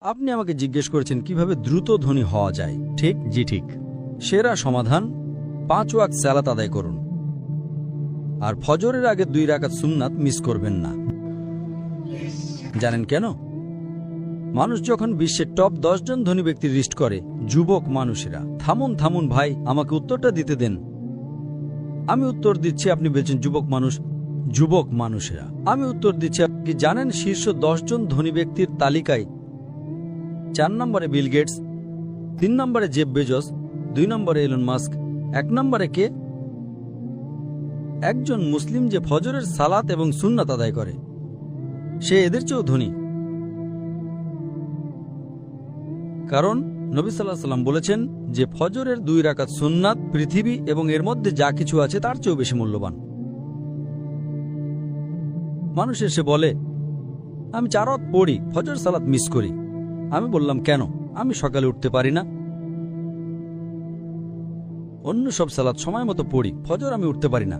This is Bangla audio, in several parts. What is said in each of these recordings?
আপনি আমাকে জিজ্ঞেস করেছেন কিভাবে দ্রুত ধনী হওয়া যায়, ঠিক? জি ঠিক। সেরা সমাধান 5 ওয়াক্ত সালাত আদায় করুন, আর ফজরের আগে 2 রাকাত সুন্নাত মিস করবেন না। জানেন কেন? মানুষ যখন বিশ্বের টপ 10 জন ধনী ব্যক্তির লিস্ট করে, যুবক মানুষেরা। থামুন থামুন ভাই, আমাকে উত্তরটা দিতে দেন। আমি উত্তর দিচ্ছি, আপনি বলছেন যুবক মানুষ। যুবক মানুষেরা, আমি উত্তর দিচ্ছি। আপনি জানেন শীর্ষ 10 জন ধনী ব্যক্তির তালিকায় 4 নম্বরে বিল গেটস, 3 নম্বরে জেফ বেজোস, 2 নম্বরে এলন মাস্ক, 1 নম্বরে কে? একজন মুসলিম যে ফজরের সালাত এবং সুন্নাত আদায় করে, সে এদের চেয়েও ধনী। কারণ নবী সাল্লাল্লাহু আলাইহি ওয়াসাল্লাম বলেছেন যে ফজরের 2 রাকাত সুন্নাত পৃথিবী এবং এর মধ্যে যা কিছু আছে তার চেয়েও বেশি মূল্যবান। মানুষ এসে বলে, আমি 4 ওয়াক্ত পড়ি, ফজর সালাত মিস করি। আমি বললাম, কেন? আমি সকালে উঠতে পারি না। অন্য সব সালাত সময় মতো পড়ি, ফজর আমি উঠতে পারি না।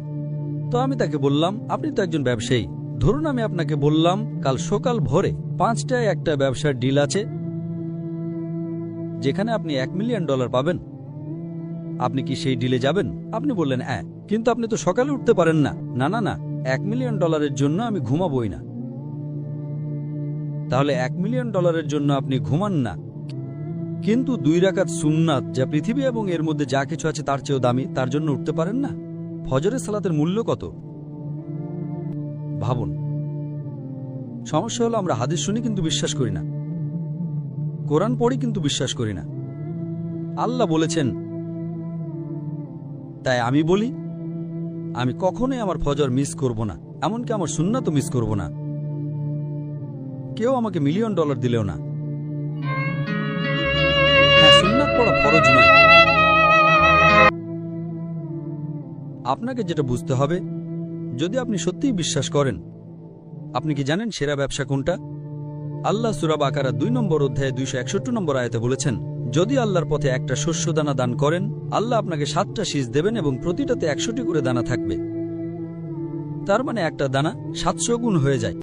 তো আমি তাকে বললাম, আপনি তো একজন ব্যবসায়ী, ধরুন আমি আপনাকে বললাম কাল সকাল ভোরে 5টায় একটা ব্যবসার ডিল আছে যেখানে আপনি $1 মিলিয়ন পাবেন। আপনি কি সেই ডিলে যাবেন? আপনি বললেন হ্যাঁ, কিন্তু আপনি তো সকালে উঠতে পারেন না। না না না, $1 মিলিয়ন জন্য আমি ঘুমাবই না। তাহলে $1 মিলিয়ন জন্য আপনি ঘুমান না, কিন্তু 2 রাকাত সুন্নাত যা পৃথিবী এবং এর মধ্যে যা কিছু আছে তার চেয়েও দামি, তার জন্য উঠতে পারেন না? ফজরের সালাতের মূল্য কত ভাবুন। সমস্যা হলো আমরা হাদিস শুনি কিন্তু বিশ্বাস করি না, কোরআন পড়ি কিন্তু বিশ্বাস করি না। আল্লাহ বলেছেন, তাই আমি বলি আমি কখনোই আমার ফজর মিস করব না, এমনকি আমার সুন্নাতও মিস করব না। কেউ আমাকে $1 মিলিয়ন দিলেও না। হ্যাঁ, সুন্নাত পড়া ফরজ নয়। আপনাকে যেটা বুঝতে হবে, যদি আপনি সত্যিই বিশ্বাস করেন, আপনি কি জানেন সেরা ব্যবসা কোনটা? আল্লাহ সূরা বাকারা 2 নম্বর অধ্যায়ে 261 নম্বর আয়াতে বলেছেন, যদি আল্লাহর পথে একটা শস্যদানা দান করেন, আল্লাহ আপনাকে 7টা শীষ দেবেন এবং প্রতিটাতে 100টি করে দানা থাকবে। তার মানে একটা দানা 700 গুণ হয়ে যায়।